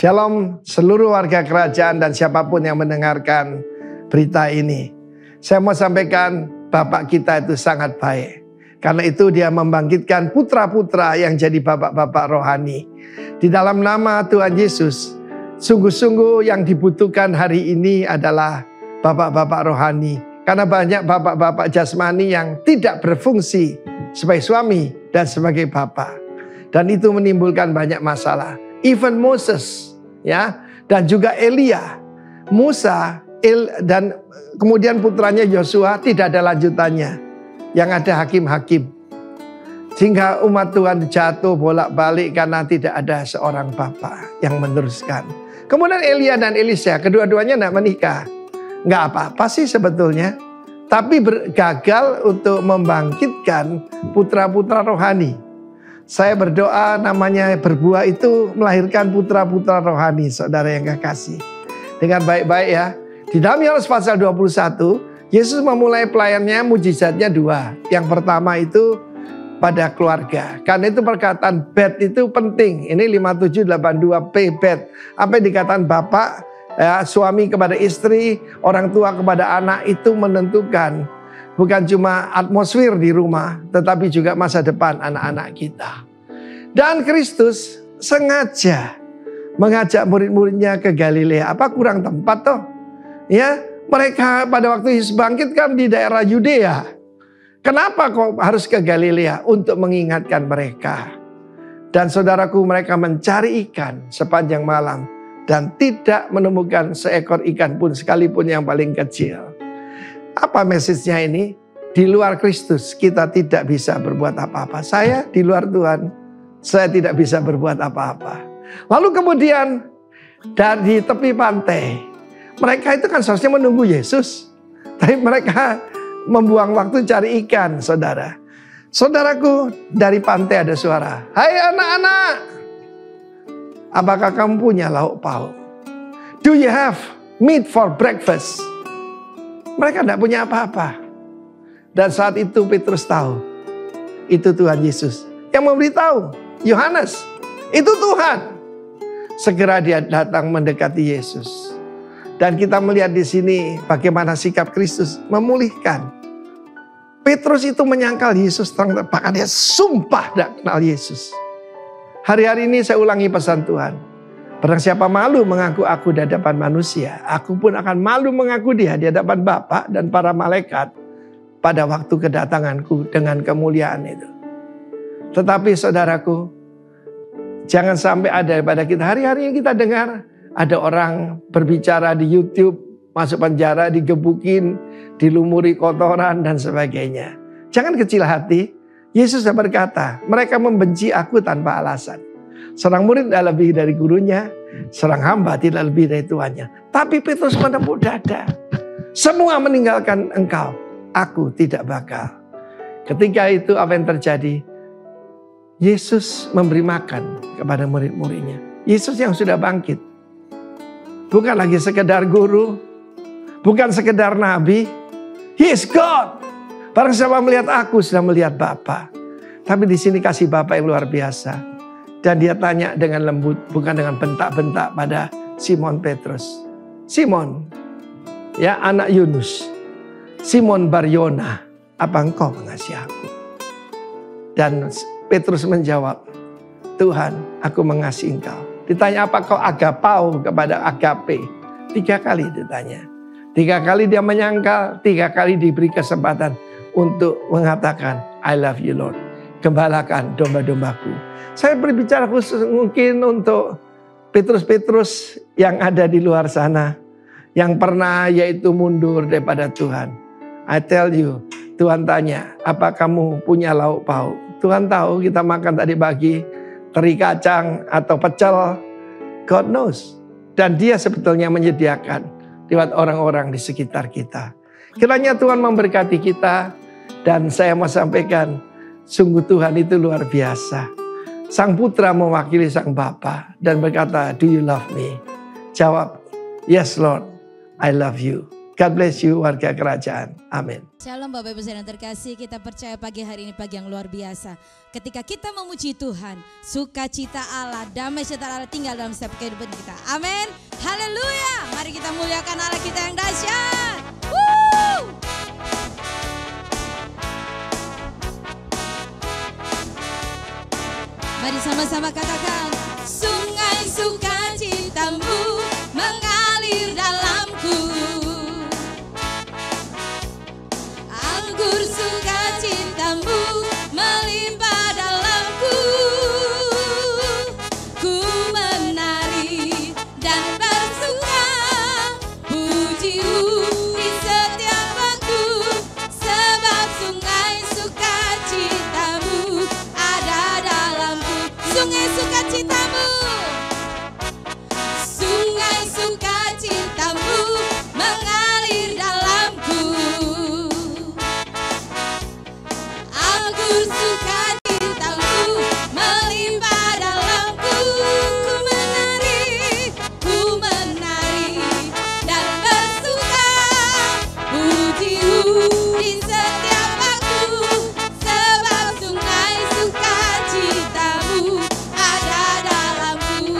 Shalom seluruh warga kerajaan dan siapapun yang mendengarkan berita ini. Saya mau sampaikan Bapak kita itu sangat baik. Karena itu dia membangkitkan putra-putra yang jadi bapak-bapak rohani. Di dalam nama Tuhan Yesus, sungguh-sungguh yang dibutuhkan hari ini adalah bapak-bapak rohani. Karena banyak bapak-bapak jasmani yang tidak berfungsi sebagai suami dan sebagai bapak. Dan itu menimbulkan banyak masalah. Even Moses, ya, dan juga Elia, Musa, dan kemudian putranya Yosua tidak ada lanjutannya. Yang ada hakim-hakim. Sehingga umat Tuhan jatuh bolak-balik karena tidak ada seorang bapak yang meneruskan. Kemudian Elia dan Elisa, kedua-duanya tidak menikah. Nggak apa-apa sih sebetulnya. Tapi gagal untuk membangkitkan putra-putra rohani. Saya berdoa namanya berbuah itu melahirkan putra-putra rohani, saudara yang kekasih. Dengan baik-baik ya. Di dalam Yohanes pasal 21, Yesus memulai pelayannya mujizatnya dua. Yang pertama itu pada keluarga. Karena itu perkataan bed itu penting. Ini 5782P bed. Apa yang dikatakan bapak, ya, suami kepada istri, orang tua kepada anak itu menentukan. Bukan cuma atmosfer di rumah, tetapi juga masa depan anak-anak kita. Dan Kristus sengaja mengajak murid-muridnya ke Galilea. Apa kurang tempat toh? Ya, mereka pada waktu Yesus bangkit kan di daerah Yudea. Kenapa kok harus ke Galilea? Untuk mengingatkan mereka. Dan saudaraku, mereka mencari ikan sepanjang malam. Dan tidak menemukan seekor ikan pun sekalipun yang paling kecil. Apa message-nya ini? Di luar Kristus kita tidak bisa berbuat apa-apa. Saya di luar Tuhan, saya tidak bisa berbuat apa-apa. Lalu kemudian dari tepi pantai, mereka itu kan seharusnya menunggu Yesus. Tapi mereka membuang waktu cari ikan, saudara. Saudaraku, dari pantai ada suara. Hai anak-anak, apakah kamu punya lauk pauk? Do you have meat for breakfast? Mereka tidak punya apa-apa. Dan saat itu Petrus tahu. Itu Tuhan Yesus. Yang memberitahu. Yohanes. Itu Tuhan. Segera dia datang mendekati Yesus. Dan kita melihat di sini bagaimana sikap Kristus memulihkan. Petrus itu menyangkal Yesus. Bahkan dia sumpah tidak kenal Yesus. Hari-hari ini saya ulangi pesan Tuhan. Barang siapa malu mengaku aku di hadapan manusia, aku pun akan malu mengaku dia di hadapan Bapa dan para malaikat pada waktu kedatanganku dengan kemuliaan itu. Tetapi saudaraku, jangan sampai ada pada kita hari-hari yang kita dengar ada orang berbicara di YouTube, masuk penjara, digebukin, dilumuri kotoran dan sebagainya. Jangan kecil hati. Yesus berkata, mereka membenci aku tanpa alasan. Seorang murid tidak lebih dari gurunya, seorang hamba tidak lebih dari tuannya. Tapi Petrus menepuk dada. Semua meninggalkan engkau, aku tidak bakal. Ketika itu apa yang terjadi? Yesus memberi makan kepada murid-muridnya. Yesus yang sudah bangkit. Bukan lagi sekedar guru, bukan sekedar nabi. He is God. Barang siapa melihat aku sudah melihat Bapa. Tapi di sini kasih Bapa yang luar biasa. Dan dia tanya dengan lembut, bukan dengan bentak-bentak pada Simon Petrus. Simon, ya anak Yunus. Simon Baryona, apa engkau mengasihi aku? Dan Petrus menjawab, Tuhan, aku mengasihi engkau. Ditanya apa kau agapau kepada agape? 3 kali ditanya. 3 kali dia menyangkal, 3 kali diberi kesempatan untuk mengatakan, I love you Lord. Gembalakan domba-dombaku. Saya berbicara khusus mungkin untuk Petrus-Petrus yang ada di luar sana. Yang pernah yaitu mundur daripada Tuhan. I tell you, Tuhan tanya, apa kamu punya lauk pauk? Tuhan tahu kita makan tadi pagi, teri kacang atau pecel. God knows. Dan dia sebetulnya menyediakan lewat orang-orang di sekitar kita. Kiranya Tuhan memberkati kita. Dan saya mau sampaikan, sungguh Tuhan itu luar biasa. Sang putra mewakili sang bapa dan berkata, do you love me? Jawab, yes Lord, I love you. God bless you warga kerajaan. Amin. Shalom Bapak Ibu Saudara terkasih, kita percaya pagi hari ini pagi yang luar biasa. Ketika kita memuji Tuhan, sukacita Allah, damai sejahtera Allah tinggal dalam setiap kehidupan kita. Amin. Haleluya. Mari kita muliakan Allah kita yang dahsyat. Woo! Mari sama-sama katakan, sungai sukacitamu mengalir dalamku. Anggur sukacitamu melimpah dalamku. Ku menari dan bersuka, pujimu di setiap waktu. Sebab sungai sukacitamu ada dalamku. Sungai sukacitamu, sungai sukacitamu mengalir dalamku. Anggur sukacitamu melimpah dalamku. Ku menari dan bersuka, pujimu di setiap waktu. Sebab sungai sukacitamu ada dalamku.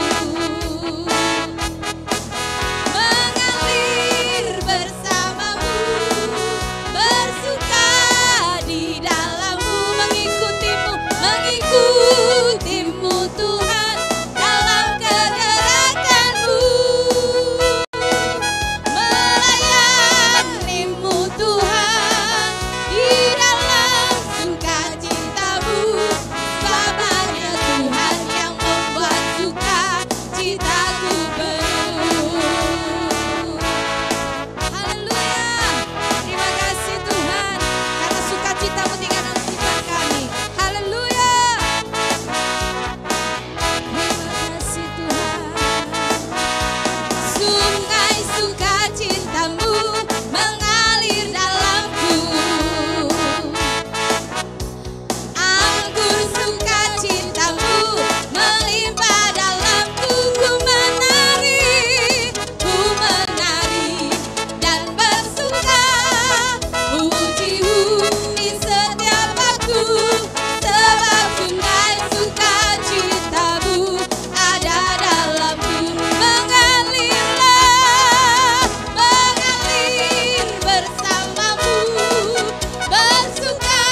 Mengalir bersamamu, bersuka di dalammu, mengikutimu Tuhan dalam kegerakanmu, melayanimu Tuhan di dalam sukacitamu. Sebab hanya Tuhan yang membuat sukacitaku penuh. Haleluya. Terima kasih Tuhan karena sukacitamu tinggal dalam kehidupan kami. Haleluya. Terima kasih Tuhan. Sungai sukacitamu mengalir dalamku. Anggur sukacitamu melimpah dalamku. Ku menari dan bersuka, pujimu di setiap waktu. Sebab sungai sukacitamu ada dalamku. Mengalir bersamamu, bersuka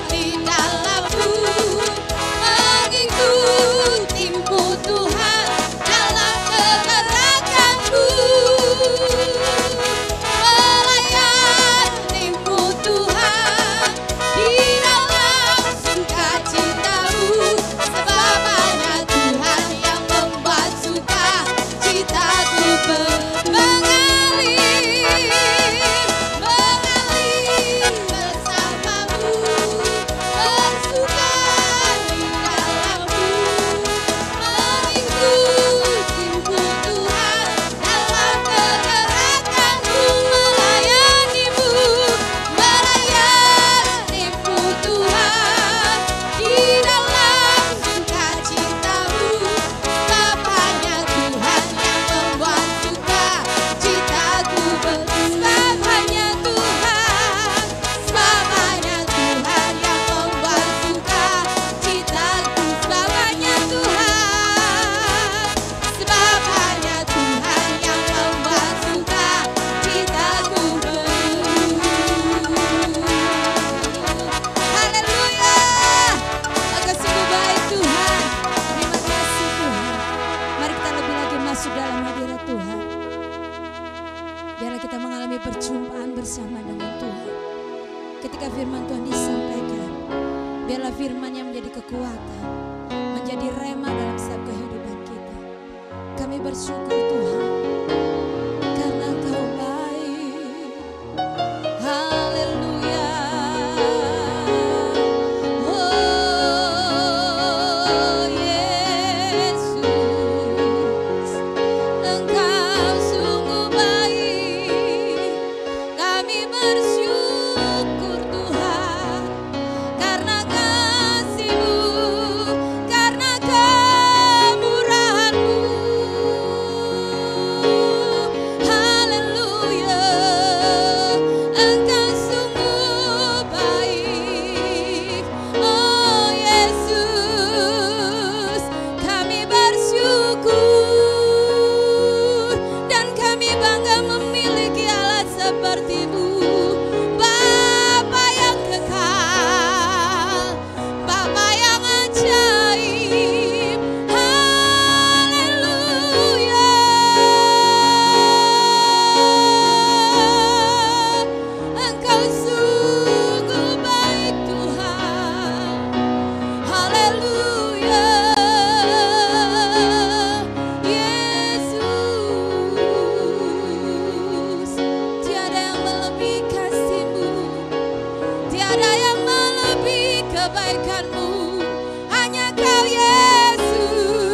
di dalammu, mengikutimu Tuhan dalam kegerakanmu, melayanimu Tuhan di dalam sukacitamu. Sebab hanya Tuhan yang membuat sukacitaku mengalir bersamamu, bersuka di dalammu, mengikutimu Tuhan dalam kegerakanmu, melayanimu Tuhan di dalam sukacitamu. Sebab hanya Tuhan yang membuat sukacitaku penuh. Sebab hanya Tuhan yang membuat sukacitaku. Sebab hanya Tuhan yang membuat sukacitaku penuh. Haleluya. Engkau sungguh baik Tuhan. Terima kasih Tuhan. Mari kita lebih lagi masuk dalam hadirat Tuhan. Biarlah kita mengalami perjumpaan bersama dengan Tuhan. Ketika firman Tuhan disampaikan, biarlah firman yang menjadi kekuatan, menjadi rema dalam setiap kehidupan kita. Kami bersyukur Tuhan karena Engkau baik. Haleluya. Oh Yesus, Engkau sungguh baik. Kami bersyukur Tuhan karena kasih-Mu, karena kemurahan-Mu. tiada yang melebihi kebaikan-Mu. Hanya Kau Yesus,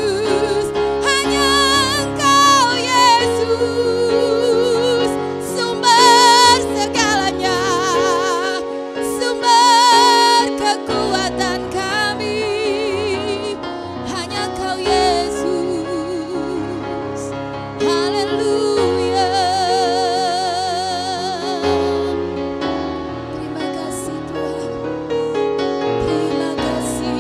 hanya Engkau Yesus, sumber segalanya, sumber kekuatan kami. Hanya Kau Yesus. Haleluya. Terima kasih Tuhan. Terima kasih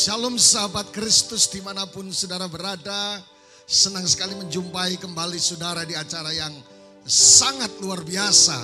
Shalom sahabat Kristus dimanapun saudara berada. Senang sekali menjumpai kembali saudara di acara yang sangat luar biasa.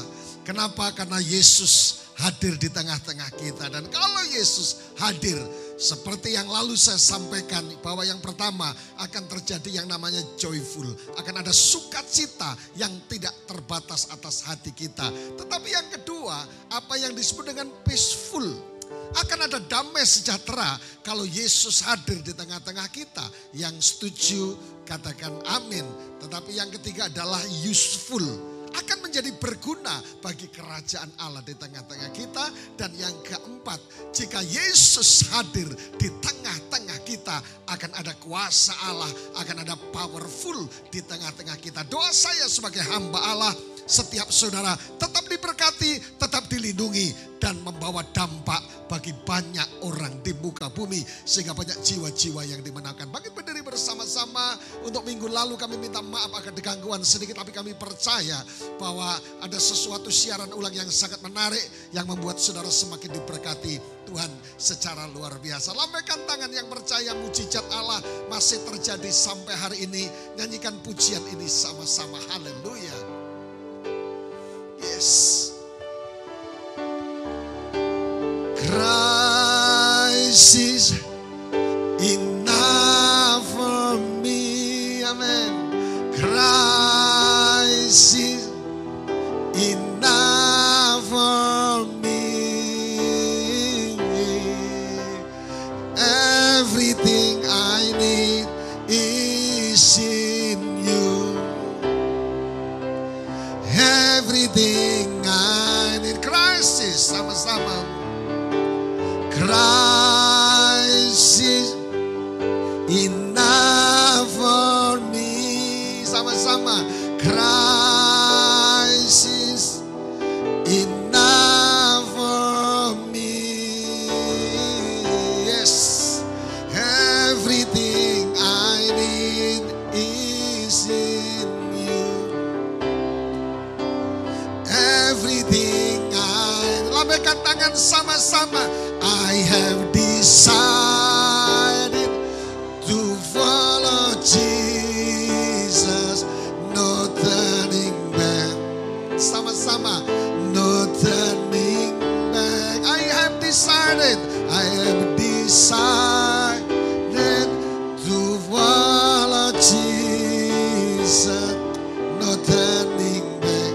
Kenapa? Karena Yesus hadir di tengah-tengah kita. Dan kalau Yesus hadir, seperti yang lalu saya sampaikan bahwa yang pertama akan terjadi yang namanya joyful. Akan ada sukacita yang tidak terbatas atas hati kita. Tetapi yang kedua, apa yang disebut dengan peaceful. Akan ada damai sejahtera kalau Yesus hadir di tengah-tengah kita. Yang setuju katakan amin. Tetapi yang ketiga adalah useful. Akan menjadi berguna bagi kerajaan Allah di tengah-tengah kita. Dan yang keempat, jika Yesus hadir di tengah-tengah kita, akan ada kuasa Allah, akan ada powerful di tengah-tengah kita. Doa saya sebagai hamba Allah, setiap saudara tetap diberkati, tetap dilindungi, dan membawa dampak bagi banyak orang di muka bumi. Sehingga banyak jiwa-jiwa yang dimenangkan. Bangkit berdiri bersama-sama. Untuk minggu lalu kami minta maaf akan gangguan sedikit. Tapi kami percaya bahwa ada sesuatu siaran ulang yang sangat menarik. Yang membuat saudara semakin diberkati Tuhan secara luar biasa. Lambaikan tangan yang percaya mujizat Allah masih terjadi sampai hari ini. Nyanyikan pujian ini sama-sama. Haleluya. Yes. Christ is enough for me. Amen. Christ is enough for me. Everything I need is in you. Everything I need. Christ is sama-sama. Christ is enough for me. Sama-sama. Christ is enough for me. Yes. Everything I need is in you. Everything lambaikan tangan sama-sama. I have decided to follow Jesus, no turning back. Sama-sama, no turning back. I have decided to follow Jesus, no turning back,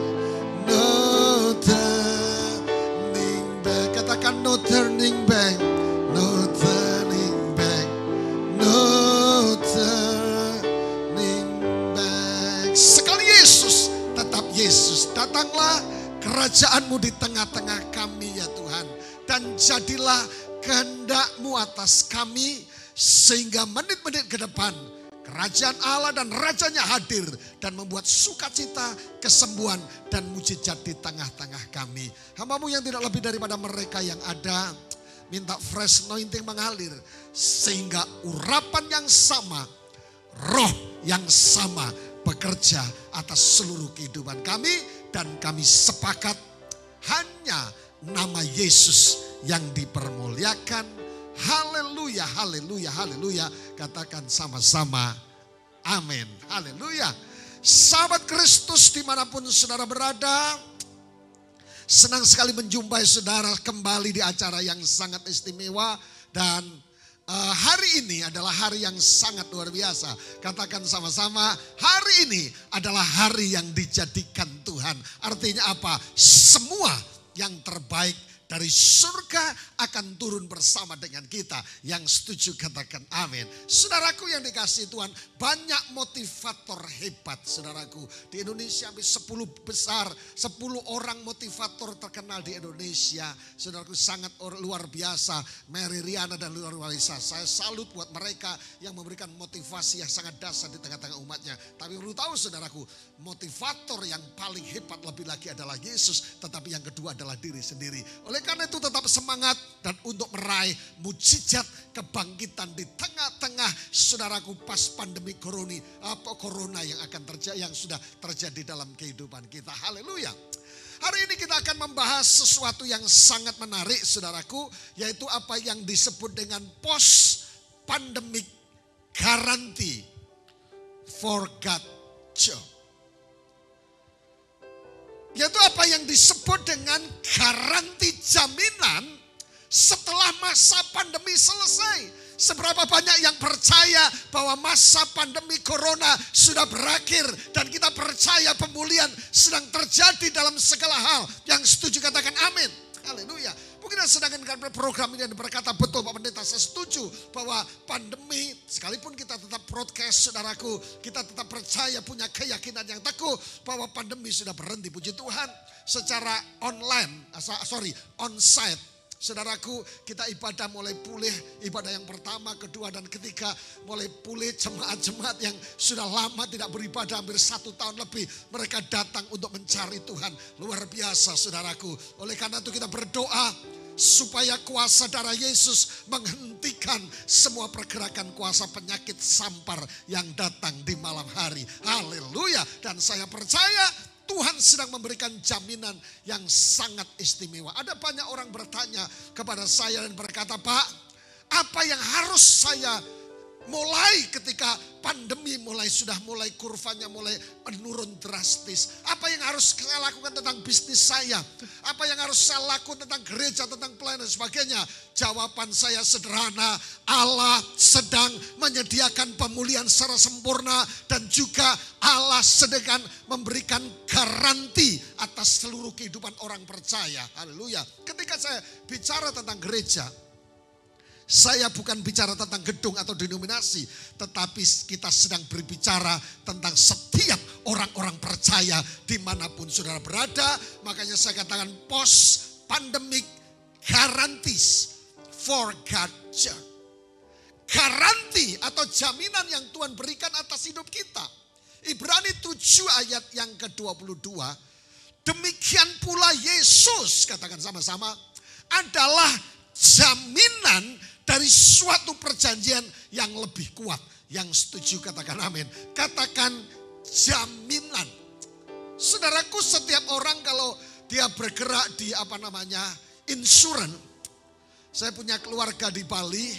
no turning back. Katakan no turning back, no turning back, no turning back. Sekali Yesus, tetap Yesus. Datanglah kerajaanmu di tengah-tengah kami ya Tuhan. Dan jadilah kehendak-Mu atas kami, sehingga menit-menit ke depan kerajaan Allah dan rajanya hadir dan membuat sukacita, kesembuhan dan mujizat di tengah-tengah kami. Hamba-Mu yang tidak lebih daripada mereka yang ada, minta fresh anointing mengalir, sehingga urapan yang sama, roh yang sama bekerja atas seluruh kehidupan kami. Dan kami sepakat hanya nama Yesus yang dipermuliakan. Haleluya, haleluya, haleluya. Katakan sama-sama amin. Haleluya. Sahabat Kristus dimanapun saudara berada, senang sekali menjumpai saudara kembali di acara yang sangat istimewa. Dan hari ini adalah hari yang sangat luar biasa. Katakan sama-sama, hari ini adalah hari yang dijadikan Tuhan. Artinya apa? Semua yang terbaik dari surga akan turun bersama dengan kita. Yang setuju katakan amin. Saudaraku yang dikasihi Tuhan, banyak motivator hebat saudaraku. Di Indonesia 10 besar, 10 orang motivator terkenal di Indonesia. Saudaraku sangat luar biasa. Mary Riana dan luar biasa. Saya salut buat mereka yang memberikan motivasi yang sangat dahsyat di tengah-tengah umatnya. Tapi perlu tahu saudaraku, motivator yang paling hebat lebih lagi adalah Yesus. Tetapi yang kedua adalah diri sendiri. Oleh karena itu tetap semangat dan untuk meraih mujizat kebangkitan di tengah-tengah saudaraku pas pandemi corona yang akan terjadi, yang sudah terjadi dalam kehidupan kita. Haleluya. Hari ini kita akan membahas sesuatu yang sangat menarik saudaraku, yaitu apa yang disebut dengan post pandemic guarantee for God job. Yaitu apa yang disebut dengan garansi jaminan setelah masa pandemi selesai. Seberapa banyak yang percaya bahwa masa pandemi corona sudah berakhir dan kita percaya pemulihan sedang terjadi dalam segala hal. Yang setuju katakan amin. Haleluya. Mungkin sedangkan program ini berkata betul Pak Pendeta, saya setuju bahwa pandemi sekalipun kita tetap broadcast saudaraku, kita tetap percaya punya keyakinan yang teguh bahwa pandemi sudah berhenti, puji Tuhan. Secara onsite. Saudaraku, kita ibadah mulai pulih, ibadah yang pertama, kedua, dan ketiga mulai pulih. Jemaat-jemaat yang sudah lama tidak beribadah hampir 1 tahun lebih, mereka datang untuk mencari Tuhan. Luar biasa saudaraku. Oleh karena itu kita berdoa supaya kuasa darah Yesus menghentikan semua pergerakan kuasa penyakit sampar yang datang di malam hari. Haleluya. Dan saya percaya Tuhan sedang memberikan jaminan yang sangat istimewa. Ada banyak orang bertanya kepada saya dan berkata, Pak, apa yang harus saya mulai ketika pandemi sudah mulai kurvanya mulai menurun drastis. Apa yang harus saya lakukan tentang bisnis saya? Apa yang harus saya lakukan tentang gereja, tentang pelayanan dan sebagainya? Jawaban saya sederhana, Allah sedang menyediakan pemulihan secara sempurna dan juga Allah sedang memberikan garansi atas seluruh kehidupan orang percaya. Haleluya. Ketika saya bicara tentang gereja, saya bukan bicara tentang gedung atau denominasi, tetapi kita sedang berbicara tentang setiap orang-orang percaya dimanapun saudara berada. Makanya saya katakan post pandemic guarantees for God Church. Garansi atau jaminan yang Tuhan berikan atas hidup kita. Ibrani 7 ayat yang ke-22. Demikian pula Yesus, katakan sama-sama, adalah jaminan dari suatu perjanjian yang lebih kuat. Yang setuju katakan amin. Katakan jaminan. Saudaraku, setiap orang kalau dia bergerak di insurans. Saya punya keluarga di Bali,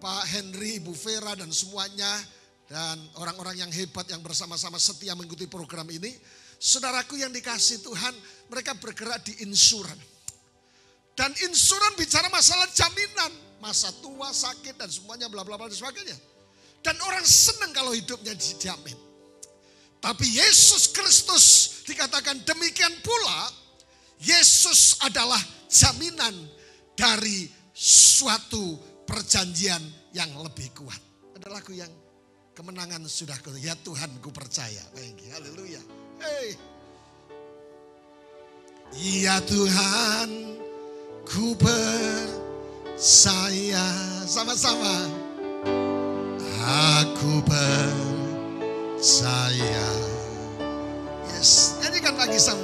Pak Henry, Ibu Vera dan semuanya. Dan orang-orang yang hebat yang bersama-sama setia mengikuti program ini. Saudaraku yang dikasih Tuhan, mereka bergerak di insurans. Dan insurans bicara masalah jaminan, masa tua, sakit dan semuanya bla bla bla dan sebagainya. Dan orang senang kalau hidupnya dijamin. Tapi Yesus Kristus dikatakan demikian pula, Yesus adalah jaminan dari suatu perjanjian yang lebih kuat. Ada lagu yang kemenangan sudah ku, ya Tuhan ku percaya. Haleluya. Hey. Ya Tuhan, ku percaya, sama-sama. Aku percaya. Yes, nyanyikan lagi sama.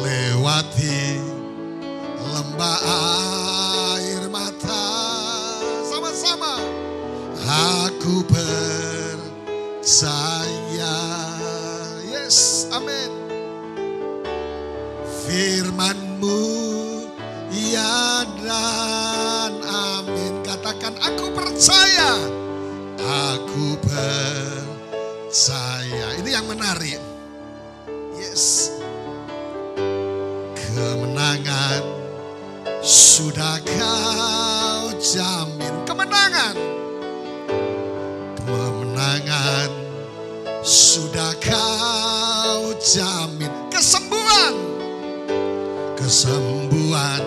Lewati lembah air mata, sama-sama. Aku percaya. Yes, amin. Firman-Mu ya dan amin. Katakan aku percaya. Aku percaya. Ini yang menarik. Yes. Kemenangan sudah Kau jamin. Kemenangan. Kemenangan sudah Kau jamin. Kesembuhan. Kesembuhan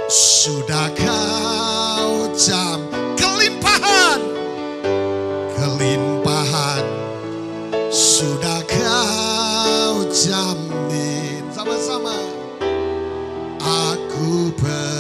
sudah Kau jamin. Kelimpahan. Kelimpahan sudah Kau jamin. Sama-sama. Aku percaya.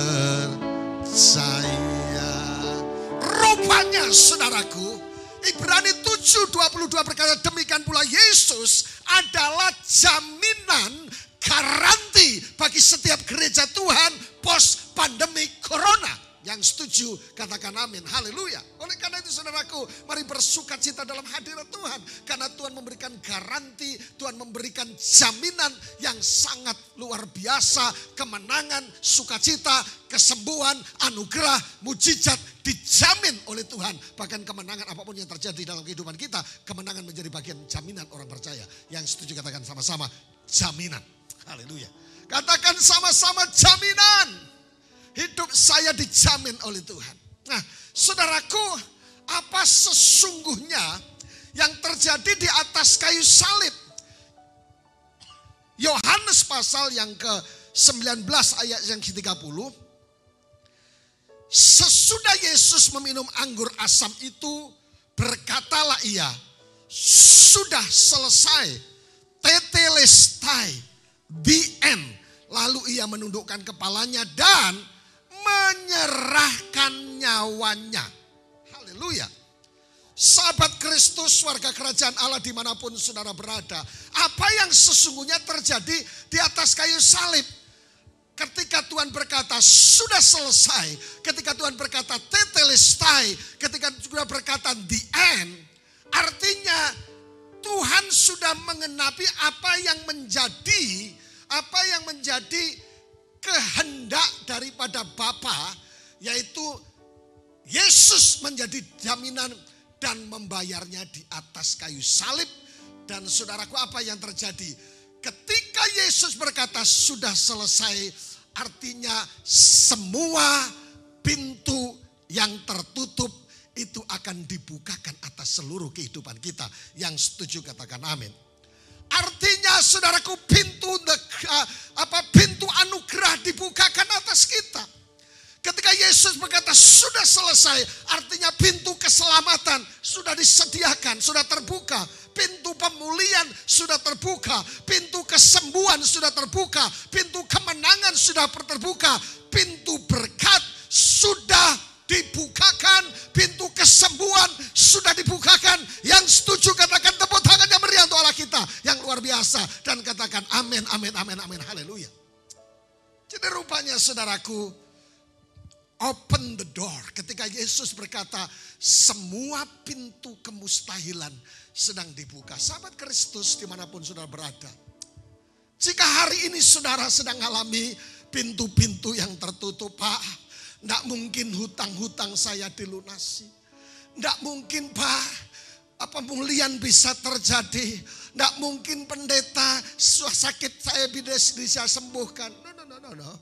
Rupanya saudaraku, Ibrani 7:22 berkata demikian pula Yesus adalah jaminan garansi bagi setiap gereja Tuhan post pandemi corona. Yang setuju katakan amin. Haleluya. Oleh karena itu saudaraku, mari bersuka cita dalam hadirat Tuhan. Karena Tuhan memberikan garansi, Tuhan memberikan jaminan yang sangat luar biasa. Kemenangan, sukacita, kesembuhan, anugerah, mujizat dijamin oleh Tuhan. Bahkan kemenangan apapun yang terjadi dalam kehidupan kita, kemenangan menjadi bagian jaminan orang percaya. Yang setuju katakan sama-sama jaminan. Haleluya. Katakan sama-sama jaminan. Hidup saya dijamin oleh Tuhan. Nah, saudaraku, apa sesungguhnya yang terjadi di atas kayu salib? Yohanes pasal yang ke-19 ayat yang ke-30. Sesudah Yesus meminum anggur asam itu, berkatalah ia, sudah selesai, tetelestai, the end. Lalu ia menundukkan kepalanya dan menyerahkan nyawanya. Haleluya. Sahabat Kristus, warga kerajaan Allah dimanapun saudara berada. Apa yang sesungguhnya terjadi di atas kayu salib? Ketika Tuhan berkata sudah selesai. Ketika Tuhan berkata tetelestai. Ketika Tuhan berkata the end. Artinya Tuhan sudah mengenapi apa yang menjadi kehendak daripada Bapa, yaitu Yesus menjadi jaminan dan membayarnya di atas kayu salib. Dan saudaraku, apa yang terjadi? Ketika Yesus berkata sudah selesai, artinya semua pintu yang tertutup itu akan dibukakan atas seluruh kehidupan kita. Yang setuju katakan amin. Artinya saudaraku, pintu anugerah dibukakan atas kita. Ketika Yesus berkata sudah selesai, artinya pintu keselamatan sudah disediakan, sudah terbuka. Pintu pemulihan sudah terbuka, pintu kesembuhan sudah terbuka, pintu kemenangan sudah terbuka, pintu berkat sudah dibukakan, pintu kesembuhan sudah dibukakan. Yang setuju katakan tepuk tangan yang meriah untuk Allah kita yang luar biasa dan katakan amin, amin, amin, amin, haleluya. Jadi rupanya saudaraku, open the door. Ketika Yesus berkata semua pintu kemustahilan sedang dibuka. Sahabat Kristus dimanapun saudara berada. Jika hari ini saudara sedang mengalami pintu-pintu yang tertutup, Pak, tidak mungkin hutang-hutang saya dilunasi. Tidak mungkin, Pak, pemulihan bisa terjadi. Tidak mungkin pendeta sakit saya bisa sembuhkan. No.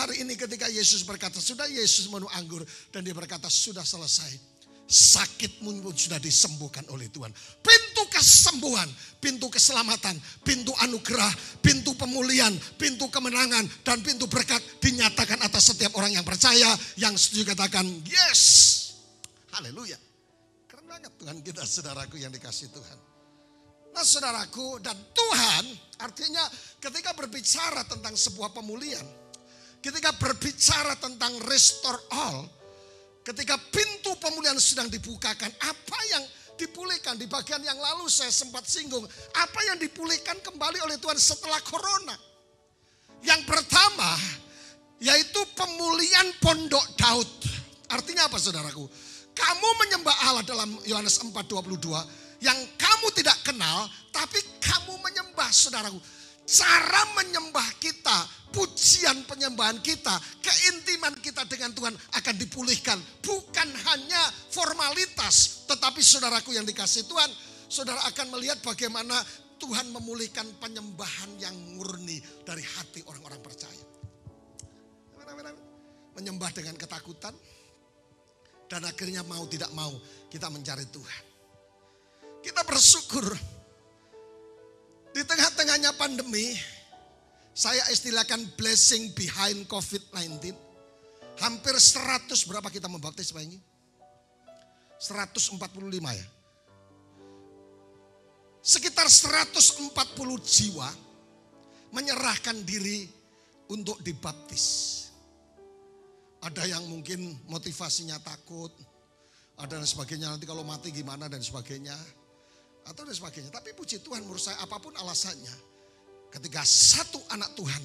Hari ini ketika Yesus berkata, sudah Yesus minum anggur. Dan dia berkata, sudah selesai. Sakitmu pun sudah disembuhkan oleh Tuhan. Pintu kesembuhan, pintu keselamatan, pintu anugerah, pintu pemulihan, pintu kemenangan, dan pintu berkat dinyatakan atas setiap orang yang percaya. Yang setuju katakan, yes. Haleluya. Keren banget Tuhan kita, saudaraku yang dikasih Tuhan. Nah saudaraku, dan Tuhan artinya ketika berbicara tentang sebuah pemulihan, ketika berbicara tentang restore all, ketika pintu pemulihan sedang dibukakan, apa yang dipulihkan? Di bagian yang lalu saya sempat singgung, apa yang dipulihkan kembali oleh Tuhan setelah corona? Yang pertama, yaitu pemulihan pondok Daud. Artinya apa saudaraku? Kamu menyembah Allah dalam Yohanes 4:22, yang kamu tidak kenal, tapi kamu menyembah saudaraku. Cara menyembah kita, pujian penyembahan kita, keintiman kita dengan Tuhan akan dipulihkan. Bukan hanya formalitas, tetapi saudaraku yang dikasih Tuhan, saudara akan melihat bagaimana Tuhan memulihkan penyembahan yang murni dari hati orang-orang percaya. Menyembah dengan ketakutan, dan akhirnya mau tidak mau kita mencari Tuhan. Kita bersyukur di tengah-tengahnya pandemi, saya istilahkan blessing behind COVID-19. Hampir 100, berapa kita membaptis Pak ini? 145 ya. Sekitar 140 jiwa menyerahkan diri untuk dibaptis. Ada yang mungkin motivasinya takut, ada dan sebagainya, nanti kalau mati gimana dan sebagainya. Atau dan sebagainya. Tapi puji Tuhan, menurut saya apapun alasannya, ketika satu anak Tuhan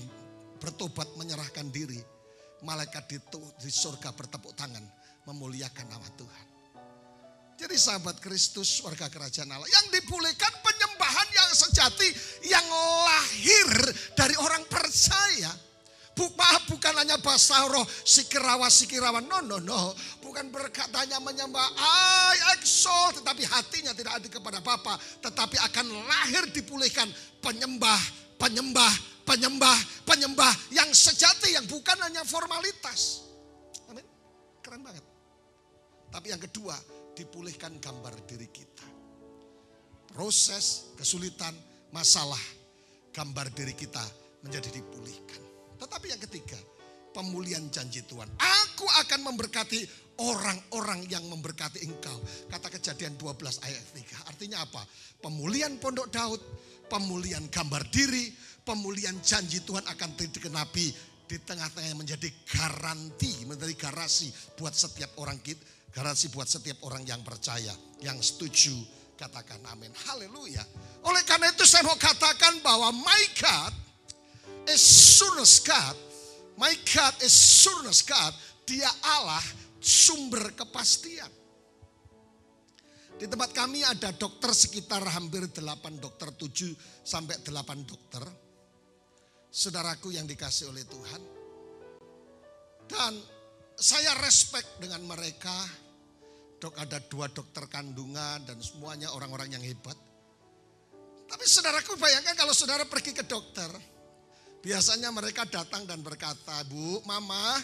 bertobat menyerahkan diri, malaikat di surga bertepuk tangan memuliakan nama Tuhan. Jadi sahabat Kristus, warga kerajaan Allah, yang dipulihkan penyembahan yang sejati, yang lahir dari orang percaya. Bukan hanya bahasa roh sikirawan, no. Bukan berkatanya menyembah I exalt, tetapi hatinya tidak ada kepada Bapa, tetapi akan lahir dipulihkan penyembah yang sejati, yang bukan hanya formalitas. Amin. Keren banget. Tapi yang kedua, dipulihkan gambar diri kita. Proses, kesulitan, masalah, gambar diri kita menjadi dipulihkan. Tetapi yang ketiga, pemulihan janji Tuhan. Aku akan memberkati orang-orang yang memberkati engkau. Kata Kejadian 12 ayat 3. Artinya apa? Pemulihan pondok Daud, pemulihan gambar diri, pemulihan janji Tuhan akan dikenapi di tengah-tengah menjadi garansi, menjadi garasi buat setiap orang kita. Garasi buat setiap orang yang percaya, yang setuju, katakan amin. Haleluya. Oleh karena itu saya mau katakan bahwa my God is source God. My God is source God. Dia Allah sumber kepastian. Di tempat kami ada dokter sekitar hampir 8 dokter, 7 sampai 8 dokter. Saudaraku yang dikasih oleh Tuhan. Dan saya respect dengan mereka. Ada 2 dokter kandungan dan semuanya orang-orang yang hebat. Tapi saudaraku bayangkan kalau saudara pergi ke dokter. Biasanya mereka datang dan berkata, Bu, Mama,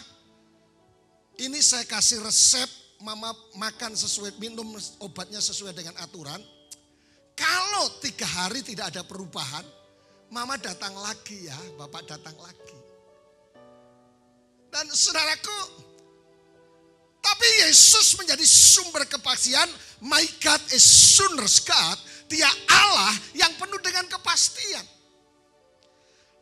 ini saya kasih resep, Mama makan sesuai, minum obatnya sesuai dengan aturan. Kalau 3 hari tidak ada perubahan, Mama datang lagi ya, Bapak datang lagi. Dan saudaraku, tapi Yesus menjadi sumber kepastian. My God is source God. Dia Allah yang penuh dengan kepastian.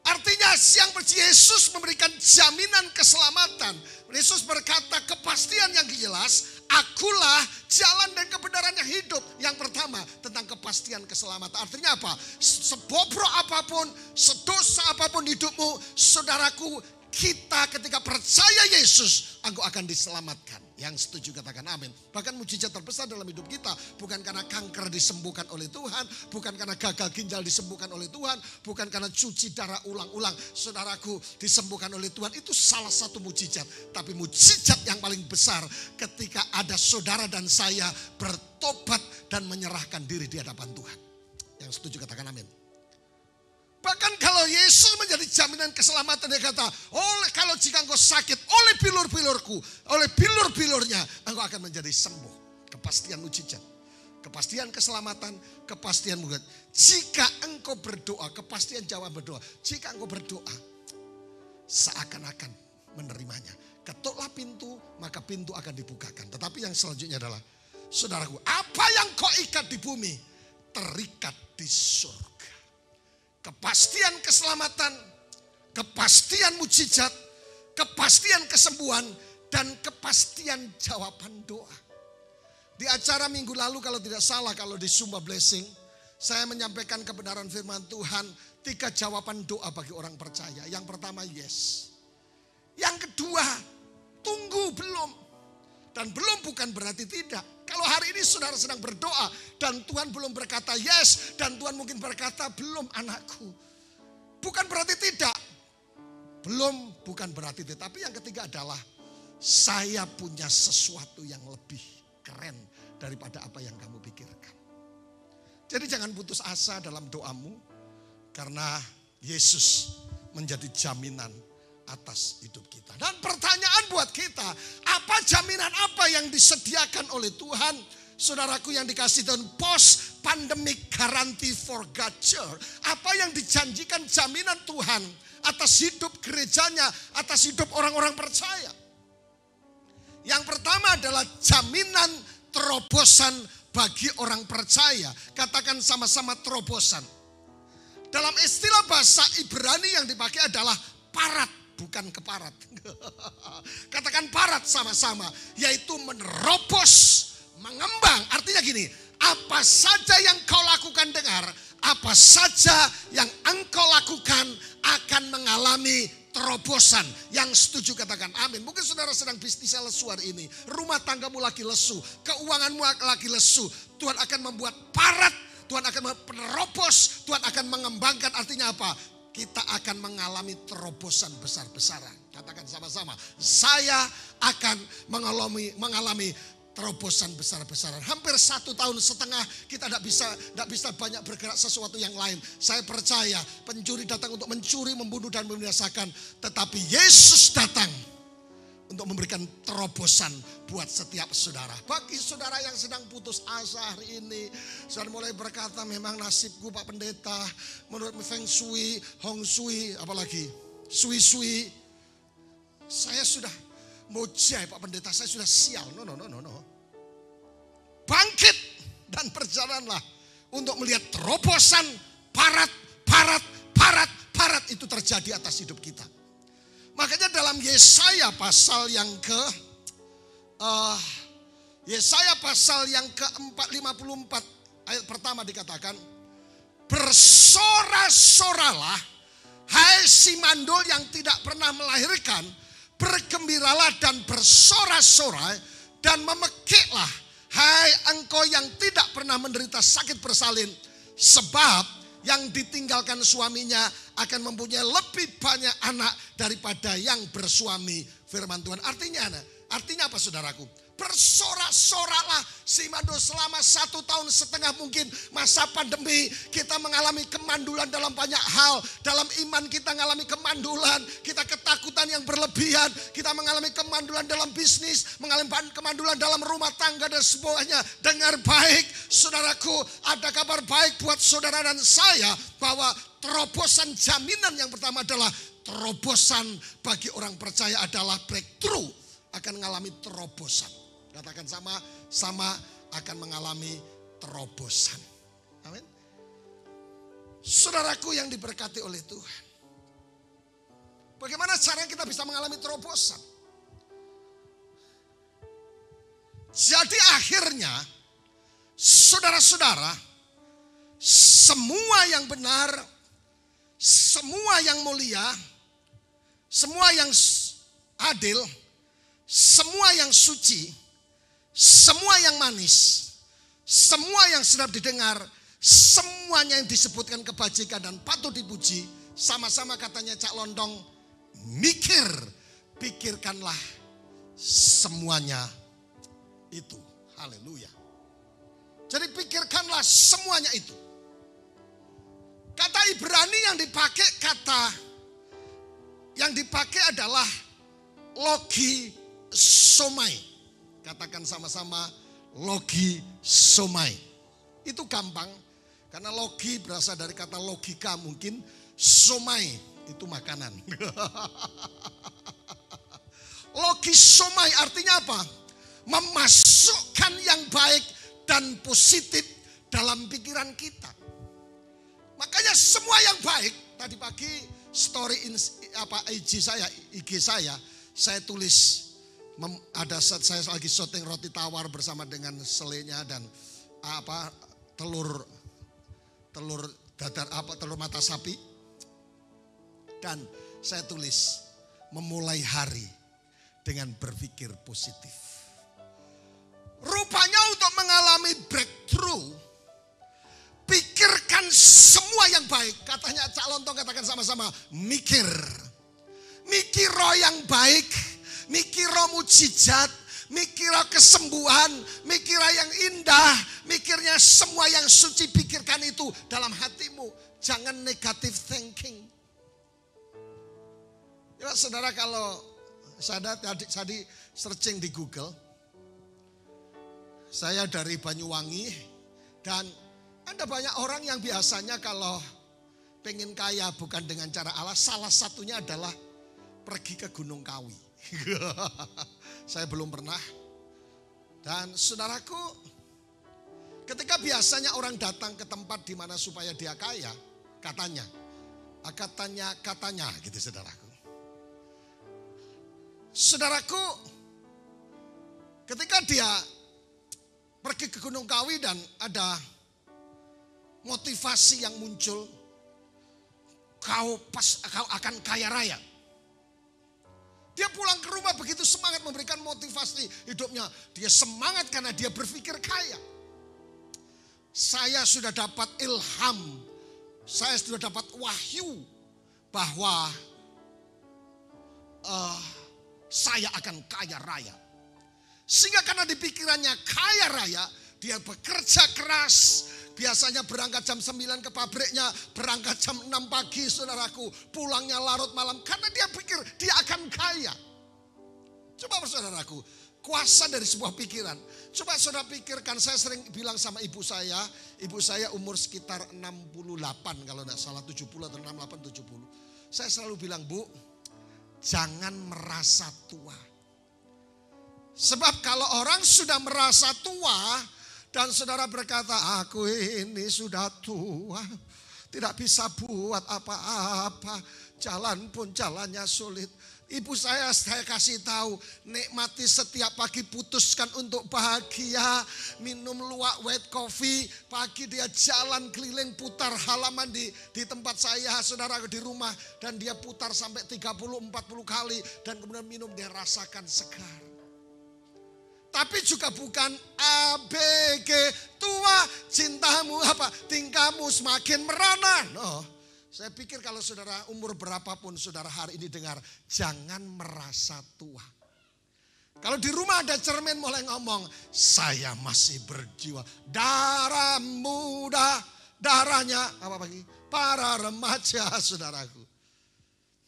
Artinya yang Yesus memberikan jaminan keselamatan. Yesus berkata kepastian yang jelas. Akulah jalan dan kebenaran yang hidup. Yang pertama tentang kepastian keselamatan. Artinya apa? Sebobrok apapun, sedosa apapun hidupmu, saudaraku, kita ketika percaya Yesus, engkau akan diselamatkan. Yang setuju katakan amin. Bahkan mujizat terbesar dalam hidup kita bukan karena kanker disembuhkan oleh Tuhan, bukan karena gagal ginjal disembuhkan oleh Tuhan, bukan karena cuci darah ulang-ulang, saudaraku, disembuhkan oleh Tuhan. Itu salah satu mujizat. Tapi mujizat yang paling besar ketika ada saudara dan saya bertobat dan menyerahkan diri di hadapan Tuhan. Yang setuju katakan amin. Bahkan kalau Yesus menjadi jaminan keselamatan, dia kata, kalau jika engkau sakit oleh bilur-bilurku, oleh bilur-bilurnya, engkau akan menjadi sembuh. Kepastian mujizat, kepastian keselamatan, kepastian mujizat. Jika engkau berdoa, kepastian jawab berdoa. Jika engkau berdoa, seakan-akan menerimanya. Ketuklah pintu, maka pintu akan dibukakan. Tetapi yang selanjutnya adalah, saudaraku, apa yang kau ikat di bumi, terikat di surga. Kepastian keselamatan, kepastian mujizat, kepastian kesembuhan, dan kepastian jawaban doa. Di acara minggu lalu kalau tidak salah, kalau di Sumba Blessing, saya menyampaikan kebenaran firman Tuhan, 3 jawaban doa bagi orang percaya. Yang pertama yes. Yang kedua, tunggu belum. Dan belum bukan berarti tidak. Kalau hari ini saudara sedang berdoa dan Tuhan belum berkata yes, dan Tuhan mungkin berkata belum anakku. Bukan berarti tidak. Belum bukan berarti tidak. Tapi yang ketiga adalah saya punya sesuatu yang lebih keren daripada apa yang kamu pikirkan. Jadi jangan putus asa dalam doamu karena Yesus menjadi jaminan atas hidup kita. Dan pertanyaan buat kita, apa jaminan apa yang disediakan oleh Tuhan? Saudaraku yang dikasih Tuhan, post pandemic guarantee for God Church. Apa yang dijanjikan jaminan Tuhan atas hidup gerejanya, atas hidup orang-orang percaya? Yang pertama adalah jaminan terobosan bagi orang percaya. Katakan sama-sama terobosan. Dalam istilah bahasa Ibrani yang dipakai adalah parat. Bukan keparat. Katakan parat sama-sama. Yaitu menerobos, mengembang. Artinya gini, apa saja yang kau lakukan dengar, apa saja yang engkau lakukan akan mengalami terobosan. Yang setuju katakan amin. Mungkin saudara sedang bisnisnya lesu hari ini. Rumah tanggamu lagi lesu. Keuanganmu lagi lesu. Tuhan akan membuat parat. Tuhan akan menerobos. Tuhan akan mengembangkan. Artinya apa? Kita akan mengalami terobosan besar-besaran. Katakan sama-sama. Saya akan mengalami terobosan besar-besaran. Hampir 1,5 tahun kita tidak bisa banyak bergerak sesuatu yang lain. Saya percaya pencuri datang untuk mencuri, membunuh dan membinasakan. Tetapi Yesus datang untuk memberikan terobosan buat setiap saudara. Bagi saudara yang sedang putus asa hari ini, saudara mulai berkata memang nasibku Pak Pendeta, menurut Feng Shui, Hong Shui, apalagi Sui Sui, saya sudah mojai Pak Pendeta, saya sudah sial. No. Bangkit dan berjalanlah untuk melihat terobosan parat itu terjadi atas hidup kita. Makanya dalam Yesaya pasal yang ke-54 ayat pertama dikatakan, bersorak-soralah hai si mandul yang tidak pernah melahirkan, bergembiralah dan bersorak-sorai dan memekiklah hai engkau yang tidak pernah menderita sakit bersalin, sebab yang ditinggalkan suaminya akan mempunyai lebih banyak anak daripada yang bersuami, firman Tuhan. Artinya apa saudaraku? Bersorak-soraklah si mandul selama 1,5 tahun mungkin masa pandemi. Kita mengalami kemandulan dalam banyak hal. Dalam iman kita mengalami kemandulan. Kita ketakutan yang berlebihan. Kita mengalami kemandulan dalam bisnis. Mengalami kemandulan dalam rumah tangga dan semuanya. Dengar baik saudaraku, ada kabar baik buat saudara dan saya. Bahwa terobosan jaminan yang pertama adalah terobosan bagi orang percaya adalah breakthrough. Akan mengalami terobosan. Katakan sama akan mengalami terobosan. Amin. Saudaraku yang diberkati oleh Tuhan. Bagaimana caranya kita bisa mengalami terobosan? Jadi akhirnya saudara-saudara, semua yang benar, semua yang mulia, semua yang adil, semua yang suci, semua yang manis, semua yang sedap didengar, semuanya yang disebutkan kebajikan dan patut dipuji, sama-sama katanya Cak Londong, pikirkanlah semuanya itu. Haleluya. Jadi pikirkanlah semuanya itu. Kata Ibrani yang dipakai adalah logisomai. Katakan sama-sama logisomai. Itu gampang karena logi berasal dari kata logika mungkin. Somai itu makanan. Logisomai artinya apa? Memasukkan yang baik dan positif dalam pikiran kita. Makanya semua yang baik, tadi pagi story IG saya tulis, ada saat saya lagi syuting roti tawar bersama dengan selenya dan telur mata sapi, dan saya tulis memulai hari dengan berpikir positif. Rupanya untuk mengalami breakthrough, pikirkan semua yang baik. Katanya Cak Lontong, katakan sama-sama, mikiro yang baik, mikiro mujizat, mikiro kesembuhan, mikiro yang indah, mikirnya semua yang suci, pikirkan itu dalam hatimu. Jangan negative thinking. Ya, saudara, kalau saya tadi searching di Google, saya dari Banyuwangi, dan ada banyak orang yang biasanya kalau pengen kaya bukan dengan cara Allah, salah satunya adalah pergi ke Gunung Kawi. Saya belum pernah. Dan saudaraku, ketika biasanya orang datang ke tempat di mana supaya dia kaya, katanya gitu saudaraku. Saudaraku, ketika dia pergi ke Gunung Kawi dan ada motivasi yang muncul, kau akan kaya raya. Dia pulang ke rumah begitu semangat memberikan motivasi hidupnya. Dia semangat karena dia berpikir kaya. Saya sudah dapat ilham, saya sudah dapat wahyu bahwa saya akan kaya raya. Sehingga karena di pikirannya kaya raya, dia bekerja keras. Biasanya berangkat jam 9 ke pabriknya, berangkat jam 6 pagi saudaraku. Pulangnya larut malam karena dia pikir dia akan kaya. Coba saudaraku, kuasa dari sebuah pikiran. Coba saudara pikirkan, saya sering bilang sama ibu saya umur sekitar 68 kalau tidak salah, 70 atau 68, 70. Saya selalu bilang, Bu, jangan merasa tua. Sebab kalau orang sudah merasa tua dan saudara berkata, aku ini sudah tua, tidak bisa buat apa-apa, jalan pun jalannya sulit. Ibu saya kasih tahu, nikmati setiap pagi, putuskan untuk bahagia, minum luwak white coffee, pagi dia jalan keliling putar halaman di tempat saya, saudara di rumah, dan dia putar sampai 30-40 kali dan kemudian minum, dia rasakan segar. Tapi juga bukan ABG, tua, cintamu tingkahmu semakin merana. No. Saya pikir kalau saudara umur berapapun saudara hari ini dengar, jangan merasa tua. Kalau di rumah ada cermin mulai ngomong, saya masih berjiwa. Darah muda, darahnya apa lagi? Para remaja saudaraku.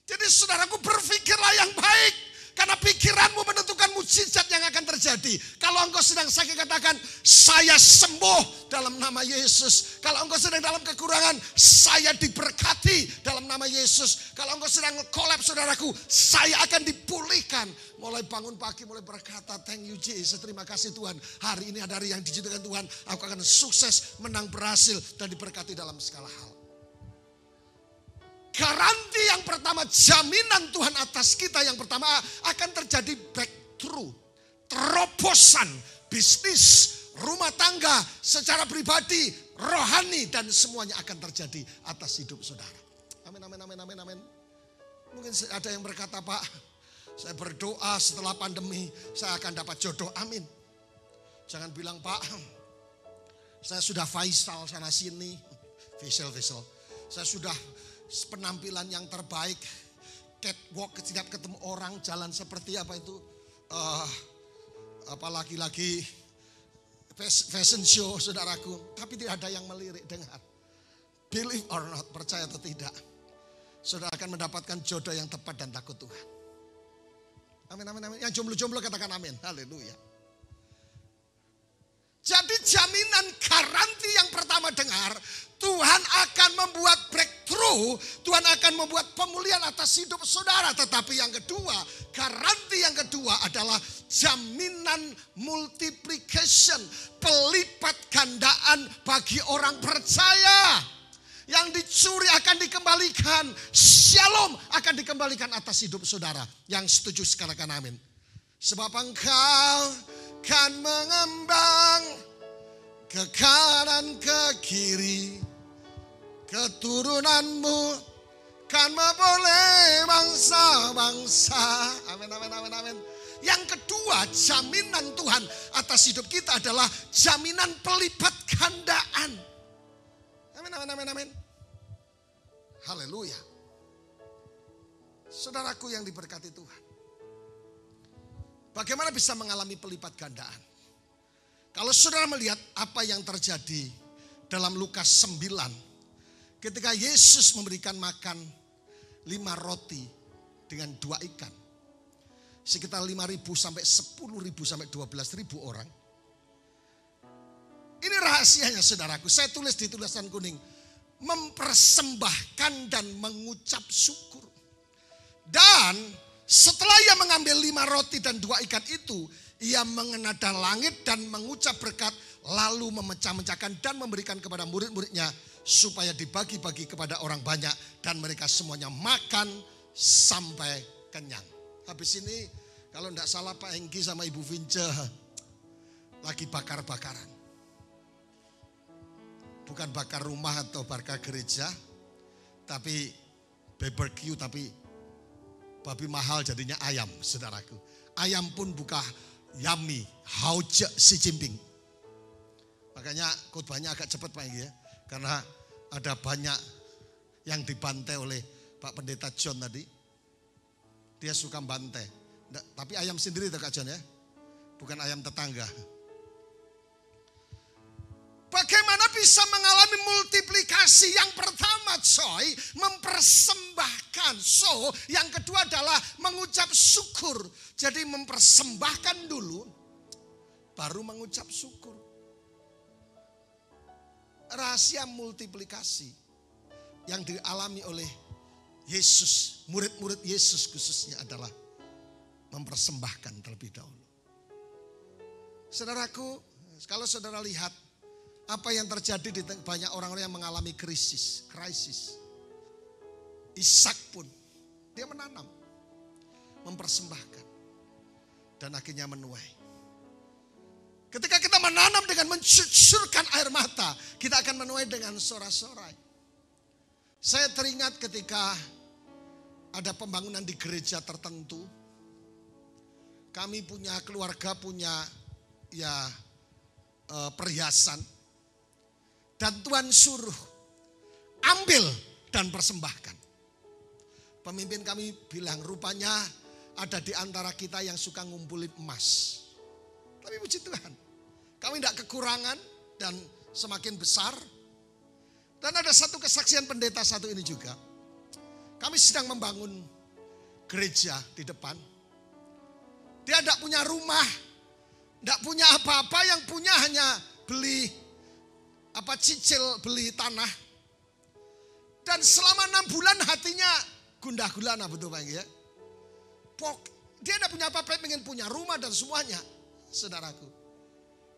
Jadi saudaraku berpikirlah yang baik. Karena pikiranmu menentukan mukjizat yang akan terjadi. Kalau engkau sedang sakit, katakan, saya sembuh dalam nama Yesus. Kalau engkau sedang dalam kekurangan, saya diberkati dalam nama Yesus. Kalau engkau sedang kolaps saudaraku, saya akan dipulihkan. Mulai bangun pagi, mulai berkata, thank you Jesus, terima kasih Tuhan. Hari ini ada hari yang diizinkan Tuhan, aku akan sukses, menang, berhasil, dan diberkati dalam segala hal. Garansi yang pertama, jaminan Tuhan atas kita yang pertama akan terjadi breakthrough, terobosan, bisnis, rumah tangga, secara pribadi, rohani, dan semuanya akan terjadi atas hidup saudara. Amin, amin, amin, amin, amin. Mungkin ada yang berkata, Pak, saya berdoa setelah pandemi saya akan dapat jodoh, amin. Jangan bilang, Pak, saya sudah Faisal sana sini, Faisal. Saya sudah penampilan yang terbaik, catwalk, setiap ketemu orang jalan seperti apa itu, laki-laki fashion show saudaraku. Tapi tidak ada yang melirik, dengar. Believe or not, percaya atau tidak, saudara akan mendapatkan jodoh yang tepat dan takut Tuhan. Amin, amin, amin. Yang jomblo-jomblo katakan amin, haleluya. Jadi jaminan garansi yang pertama dengar, Tuhan akan membuat breakthrough, Tuhan akan membuat pemulihan atas hidup saudara. Tetapi yang kedua, garansi yang kedua adalah jaminan multiplication, pelipat gandaan bagi orang percaya. Yang dicuri akan dikembalikan, shalom akan dikembalikan atas hidup saudara. Yang setuju sekalian amin. Sebab engkau kan mengembang ke kanan ke kiri, keturunanmu kan memboleh bangsa-bangsa. Amin, amin, amin, amin. Yang kedua, jaminan Tuhan atas hidup kita adalah jaminan pelipat gandaan. Amin, amin, amin, amin. Haleluya. Saudaraku yang diberkati Tuhan, bagaimana bisa mengalami pelipat gandaan? Kalau saudara melihat apa yang terjadi dalam Lukas 9. Ketika Yesus memberikan makan 5 roti dengan 2 ikan. Sekitar 5.000 sampai 10.000 sampai 12.000 orang. Ini rahasianya saudaraku. Saya tulis di tulisan kuning. Mempersembahkan dan mengucap syukur. Dan setelah ia mengambil 5 roti dan 2 ikan itu, ia mengenada langit dan mengucap berkat, lalu memecah-mecahkan dan memberikan kepada murid-muridnya supaya dibagi-bagi kepada orang banyak, dan mereka semuanya makan sampai kenyang. Habis ini kalau tidak salah Pak Hengki sama Ibu Vince lagi bakar-bakaran. Bukan bakar rumah atau bakar gereja, tapi barbecue, tapi babi mahal jadinya ayam, saudaraku. Ayam pun buka yummy, Haoje Xi Jinping. Makanya khotbahnya agak cepat Pak ya, karena ada banyak yang dibantai oleh Pak Pendeta John tadi. Dia suka bantai. Tapi ayam sendiri tuh Kak John ya, bukan ayam tetangga. Bagaimana bisa mengalami multiplikasi? Yang pertama coy, mempersembahkan. So, yang kedua adalah mengucap syukur. Jadi mempersembahkan dulu, baru mengucap syukur. Rahasia multiplikasi yang dialami oleh Yesus, murid-murid Yesus khususnya adalah mempersembahkan terlebih dahulu. Saudaraku, kalau saudara lihat apa yang terjadi di banyak orang-orang yang mengalami krisis. Ishak pun dia menanam, mempersembahkan, dan akhirnya menuai. Ketika kita menanam dengan mencucurkan air mata, kita akan menuai dengan sorak-sorai. Saya teringat ketika ada pembangunan di gereja tertentu, kami punya keluarga punya perhiasan. Dan Tuhan suruh ambil dan persembahkan. Pemimpin kami bilang rupanya ada di antara kita yang suka ngumpulin emas. Tapi puji Tuhan, kami tidak kekurangan dan semakin besar. Dan ada satu kesaksian pendeta satu ini juga. Kami sedang membangun gereja di depan. Dia tidak punya rumah, tidak punya apa-apa, yang punya hanya cicil beli tanah. Dan selama 6 bulan hatinya gundah gulana, betul Pak ya. Dia tidak punya apa-apa, pengen punya rumah dan semuanya, saudaraku.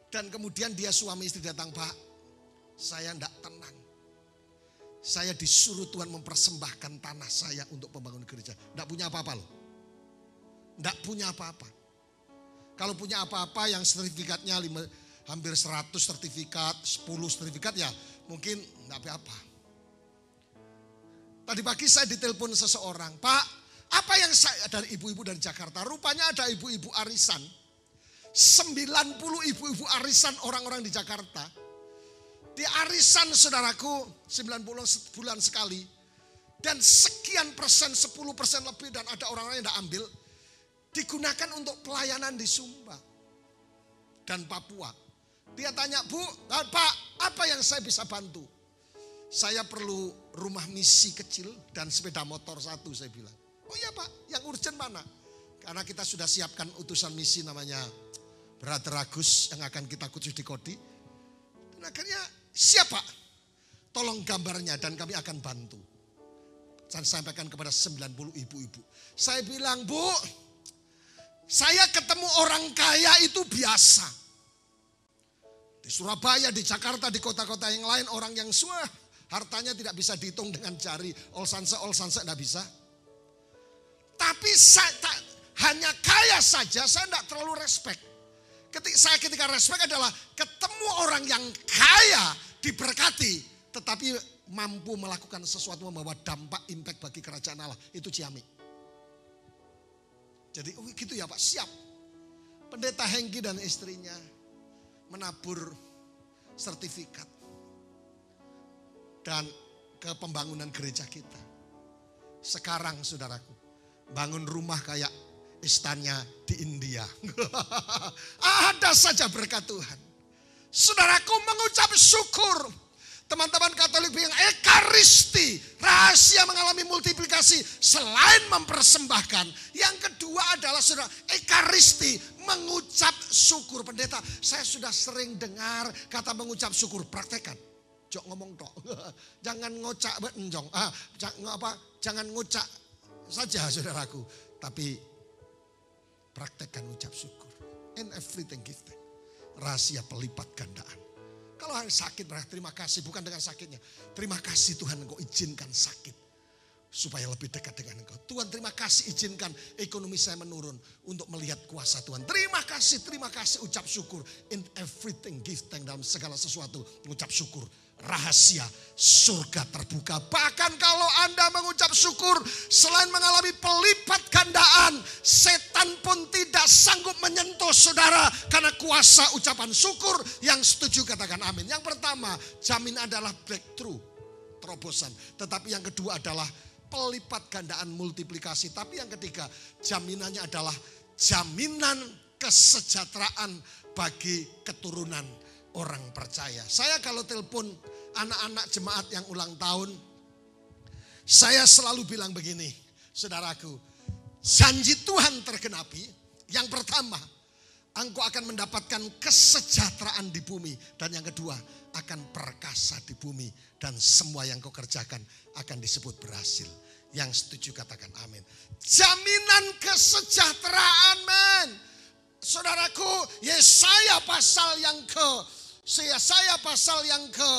Dan kemudian dia suami istri datang, Pak, saya tidak tenang. Saya disuruh Tuhan mempersembahkan tanah saya untuk pembangunan gereja. Tidak punya apa-apa loh. Tidak punya apa-apa. Kalau punya apa-apa yang sertifikatnya hampir 100 sertifikat, 10 sertifikat ya mungkin enggak apa-apa. Tadi pagi saya ditelepon seseorang, Pak, apa yang saya, dari ibu-ibu dari Jakarta, rupanya ada ibu-ibu arisan, 90 ibu-ibu arisan orang-orang di Jakarta. Di arisan saudaraku 90 bulan sekali, dan sekian persen, 10% lebih, dan ada orang-orang yang tidak ambil, digunakan untuk pelayanan di Sumba dan Papua. Dia tanya, Bu, Pak, apa yang saya bisa bantu? Saya perlu rumah misi kecil dan sepeda motor 1, saya bilang. Oh iya Pak, yang urgent mana? Karena kita sudah siapkan utusan misi namanya Brother Agus yang akan kita khusus di Kodi. Dan akhirnya, siapa? Tolong gambarnya dan kami akan bantu. Saya sampaikan kepada 90 ibu-ibu. Saya bilang, Bu, saya ketemu orang kaya itu biasa. Di Surabaya, di Jakarta, di kota-kota yang lain, orang yang hartanya tidak bisa dihitung dengan jari. Olsanse tidak bisa. Tapi hanya kaya saja, saya tidak terlalu respect. Ketika respect adalah ketemu orang yang kaya, diberkati, tetapi mampu melakukan sesuatu membawa dampak, impact bagi kerajaan Allah. Itu Ciamik. Jadi gitu ya Pak, siap. Pendeta Hengki dan istrinya menabur sertifikat dan ke pembangunan gereja kita. Sekarang saudaraku, bangun rumah kayak istannya di India. Ada saja berkat Tuhan. Saudaraku, mengucap syukur. Teman-teman Katolik yang ekaristi, rahasia mengalami multiplikasi selain mempersembahkan. Yang kedua adalah saudara, ekaristi, mengucap syukur. Pendeta, saya sudah sering dengar kata mengucap syukur, praktekkan. Jok ngomong tok. Jangan ngocak benjong. Jangan ngocak saja saudaraku, tapi praktekkan ucap syukur. In everything give thanks. Rahasia pelipat gandaan. Kalau sakit berarti terima kasih, bukan dengan sakitnya. Terima kasih Tuhan engkau izinkan sakit. Supaya lebih dekat dengan engkau. Tuhan terima kasih izinkan ekonomi saya menurun untuk melihat kuasa Tuhan. Terima kasih ucap syukur. In everything give thanks, dalam segala sesuatu ucap syukur. rahasia surga terbuka. Bahkan kalau Anda mengucap syukur, selain mengalami pelipat gandaan, setan pun tidak sanggup menyentuh saudara karena kuasa ucapan syukur. Yang setuju katakan amin. Yang pertama, jamin adalah breakthrough, terobosan. Tetapi yang kedua adalah pelipat gandaan, multiplikasi. Tapi yang ketiga, jaminannya adalah jaminan kesejahteraan bagi keturunan orang percaya. Saya kalau telepon anak-anak jemaat yang ulang tahun, saya selalu bilang begini, saudaraku, janji Tuhan tergenapi. Yang pertama, engkau akan mendapatkan kesejahteraan di bumi. Dan yang kedua, akan perkasa di bumi. Dan semua yang kau kerjakan akan disebut berhasil. Yang setuju katakan amin. Jaminan kesejahteraan, men. Saudaraku, Yesaya pasal yang ke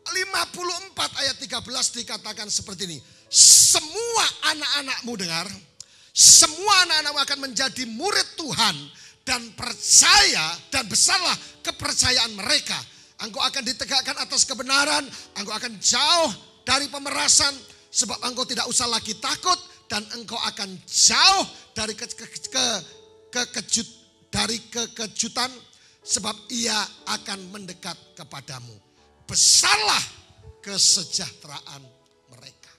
54 ayat 13 dikatakan seperti ini. Semua anak-anakmu dengar, semua anak-anakmu akan menjadi murid Tuhan dan percaya, dan besarlah kepercayaan mereka. Engkau akan ditegakkan atas kebenaran, engkau akan jauh dari pemerasan, sebab engkau tidak usah lagi takut, dan engkau akan jauh dari kekejutan, sebab ia akan mendekat kepadamu. Besarlah kesejahteraan mereka.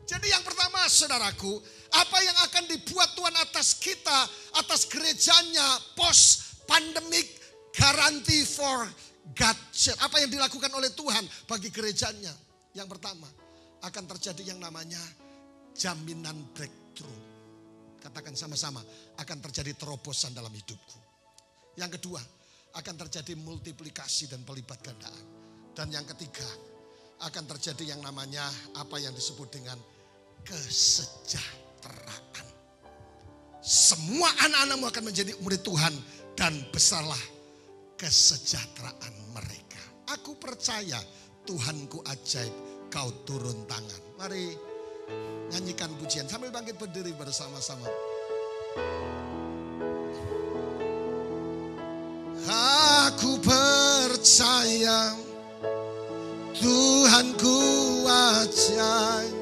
Jadi yang pertama, saudaraku, apa yang akan dibuat Tuhan atas kita, atas gerejanya post pandemic, guarantee for God. Apa yang dilakukan oleh Tuhan bagi gerejanya? Yang pertama, akan terjadi yang namanya jaminan breakthrough. Katakan sama-sama, akan terjadi terobosan dalam hidupku. Yang kedua, akan terjadi multiplikasi dan pelipat gandaan. Dan yang ketiga, akan terjadi yang namanya apa yang disebut dengan kesejahteraan. Semua anak-anakmu akan menjadi murid Tuhan dan besarlah kesejahteraan mereka. Aku percaya Tuhanku ajaib, kau turun tangan. Mari nyanyikan pujian sambil bangkit berdiri bersama-sama. Aku percaya Tuhanku ajaib,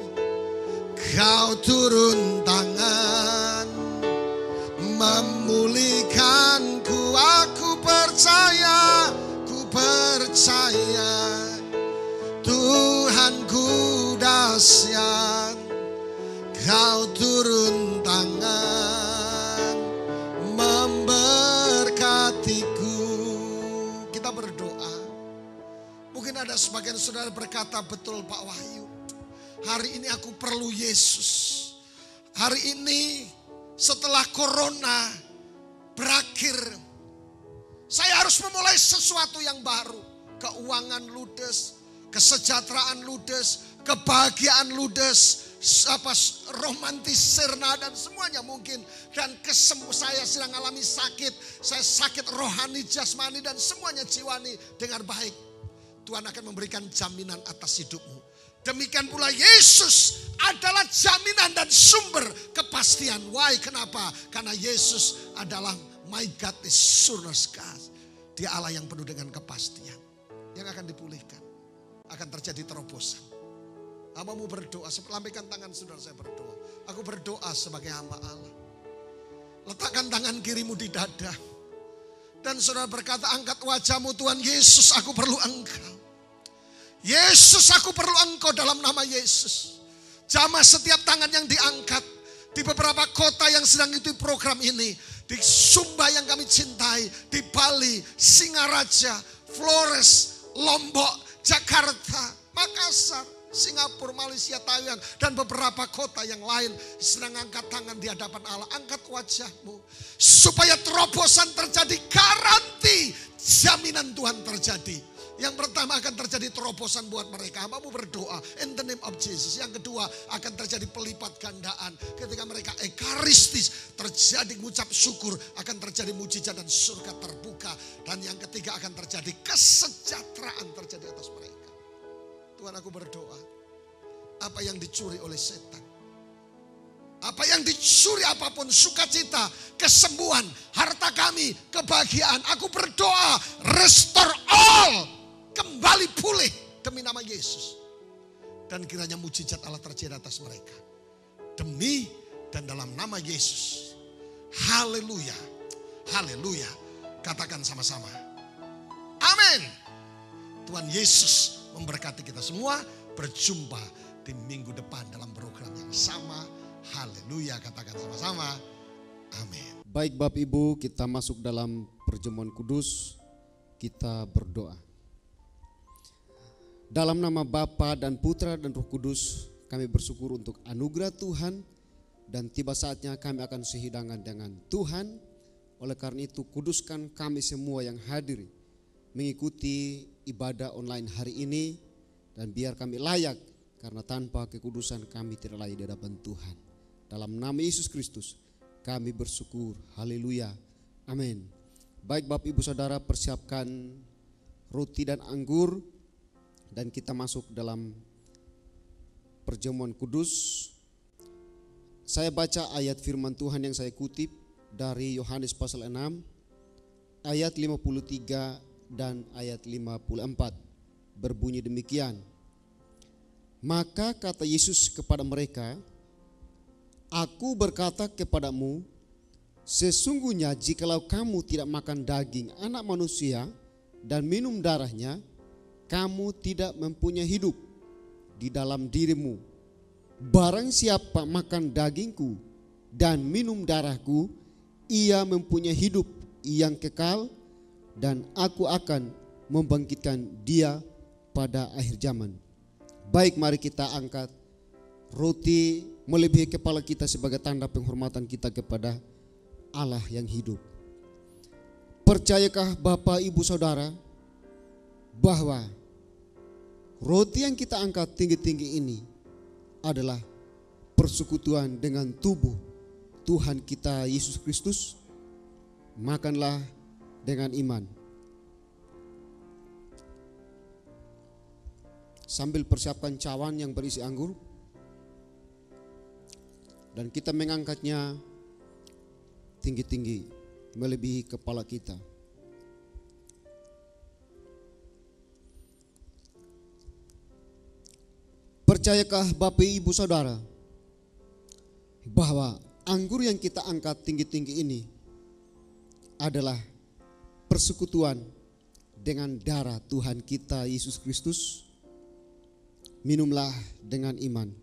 kau turun tangan memulihkanku. Aku percaya Tuhanku dahsyat, kau turun tangan memberkatiku. Kita berdoa. Mungkin ada sebagian saudara berkata, betul Pak Wahyu, hari ini aku perlu Yesus. Hari ini setelah corona berakhir, saya harus memulai sesuatu yang baru. Keuangan ludes, kesejahteraan ludes, kebahagiaan ludes, romantis sirna dan semuanya mungkin. Dan saya sedang alami sakit, saya sakit rohani, jasmani dan semuanya jiwani. Dengar baik, Tuhan akan memberikan jaminan atas hidupmu. Demikian pula Yesus adalah jaminan dan sumber kepastian. Why? Kenapa? Karena Yesus adalah my God is sureness God. Dia Allah yang penuh dengan kepastian. Yang akan dipulihkan. Akan terjadi terobosan. Hambamu berdoa. Lambaikan tangan saudara, saya berdoa. Aku berdoa sebagai hamba Allah. Letakkan tangan kirimu di dada. Dan saudara berkata, angkat wajahmu Tuhan Yesus, aku perlu Engkau. Yesus, aku perlu Engkau dalam nama Yesus. Jamah setiap tangan yang diangkat di beberapa kota yang sedang ikuti program ini. Di Sumba yang kami cintai, di Bali, Singaraja, Flores, Lombok, Jakarta, Makassar, Singapura, Malaysia, Thailand, dan beberapa kota yang lain sedang angkat tangan di hadapan Allah. Angkat wajahmu supaya terobosan terjadi, garanti jaminan Tuhan terjadi. Yang pertama akan terjadi terobosan buat mereka. Hambamu berdoa in the name of Jesus. Yang kedua akan terjadi pelipat gandaan. Ketika mereka ekaristis, terjadi mengucap syukur, akan terjadi mujizat dan surga terbuka. Dan yang ketiga akan terjadi kesejahteraan terjadi atas mereka. Tuhan, aku berdoa, apa yang dicuri oleh setan, apa yang dicuri apapun, sukacita, kesembuhan, harta kami, kebahagiaan, aku berdoa restore all kembali pulih demi nama Yesus. Dan kiranya mujizat Allah terjadi atas mereka. Demi dan dalam nama Yesus. Haleluya. Haleluya. Katakan sama-sama. Amin. Tuhan Yesus memberkati kita semua. Berjumpa di minggu depan dalam program yang sama. Haleluya. Katakan sama-sama. Amin. Baik Bapak Ibu, kita masuk dalam perjamuan kudus. Kita berdoa. Dalam nama Bapa dan Putra dan Roh Kudus, kami bersyukur untuk anugerah Tuhan. Dan tiba saatnya kami akan sehidangan dengan Tuhan. Oleh karena itu kuduskan kami semua yang hadir mengikuti ibadah online hari ini. Dan biar kami layak, karena tanpa kekudusan kami tidak layak di hadapan Tuhan. Dalam nama Yesus Kristus kami bersyukur. Haleluya. Amin. Baik Bapak Ibu Saudara, persiapkan roti dan anggur. Dan kita masuk dalam perjamuan kudus. Saya baca ayat firman Tuhan yang saya kutip dari Yohanes pasal 6 ayat 53 dan ayat 54. Berbunyi demikian. Maka kata Yesus kepada mereka, Aku berkata kepadamu, sesungguhnya jikalau kamu tidak makan daging anak manusia dan minum darahnya, kamu tidak mempunyai hidup di dalam dirimu. Barang siapa makan dagingku dan minum darahku, ia mempunyai hidup yang kekal, dan aku akan membangkitkan dia pada akhir zaman. Baik, mari kita angkat roti melebihi kepala kita sebagai tanda penghormatan kita kepada Allah yang hidup. Percayakah Bapak Ibu Saudara bahwa roti yang kita angkat tinggi-tinggi ini adalah persekutuan dengan tubuh Tuhan kita Yesus Kristus? Makanlah dengan iman. Sambil persiapkan cawan yang berisi anggur. Dan kita mengangkatnya tinggi-tinggi melebihi kepala kita. Percayakah Bapak Ibu Saudara bahwa anggur yang kita angkat tinggi-tinggi ini adalah persekutuan dengan darah Tuhan kita Yesus Kristus? Minumlah dengan iman.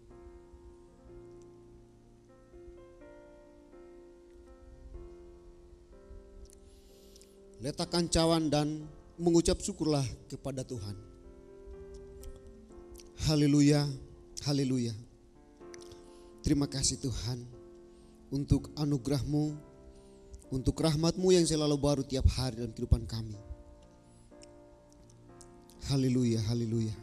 Letakkan cawan dan mengucap syukurlah kepada Tuhan. Haleluya, haleluya. Terima kasih Tuhan untuk anugerah-Mu, untuk rahmat-Mu yang selalu baru tiap hari dalam kehidupan kami. Haleluya, haleluya.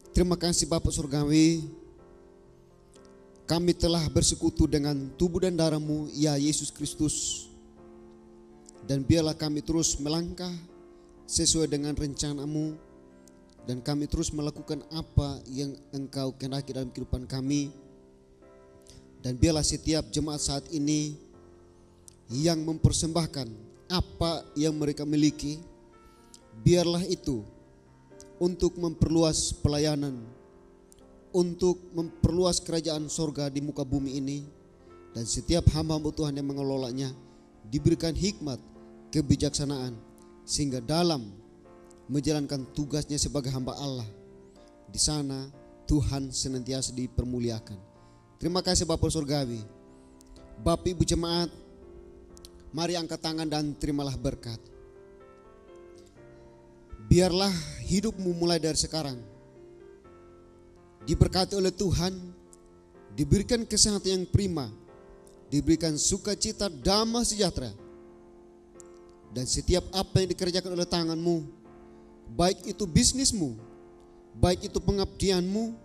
Terima kasih Bapa Surgawi, kami telah bersekutu dengan tubuh dan darah-Mu, ya Yesus Kristus. Dan biarlah kami terus melangkah sesuai dengan rencana-Mu. Dan kami terus melakukan apa yang Engkau kehendaki dalam kehidupan kami. Dan biarlah setiap jemaat saat ini yang mempersembahkan apa yang mereka miliki, biarlah itu untuk memperluas pelayanan, untuk memperluas kerajaan sorga di muka bumi ini. Dan setiap hamba-hamba Tuhan yang mengelolanya diberikan hikmat, kebijaksanaan, sehingga dalam menjalankan tugasnya sebagai hamba Allah, di sana Tuhan senantiasa dipermuliakan. Terima kasih Bapak Surgawi. Bapak Ibu jemaat, mari angkat tangan dan terimalah berkat. Biarlah hidupmu mulai dari sekarang diberkati oleh Tuhan, diberikan kesehatan yang prima, diberikan sukacita, damai sejahtera. Dan setiap apa yang dikerjakan oleh tanganmu, baik itu bisnismu, baik itu pengabdianmu,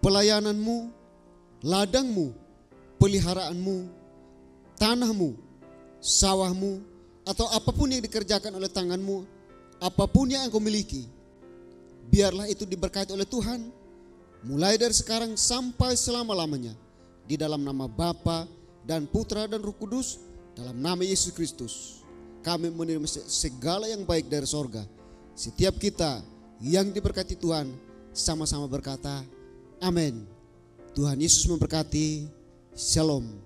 pelayananmu, ladangmu, peliharaanmu, tanahmu, sawahmu, atau apapun yang dikerjakan oleh tanganmu, apapun yang engkau miliki, biarlah itu diberkati oleh Tuhan, mulai dari sekarang sampai selama-lamanya, di dalam nama Bapa dan Putra dan Roh Kudus, dalam nama Yesus Kristus. kami menerima segala yang baik dari sorga. Setiap kita yang diberkati Tuhan sama-sama berkata, amin. Tuhan Yesus memberkati. Shalom.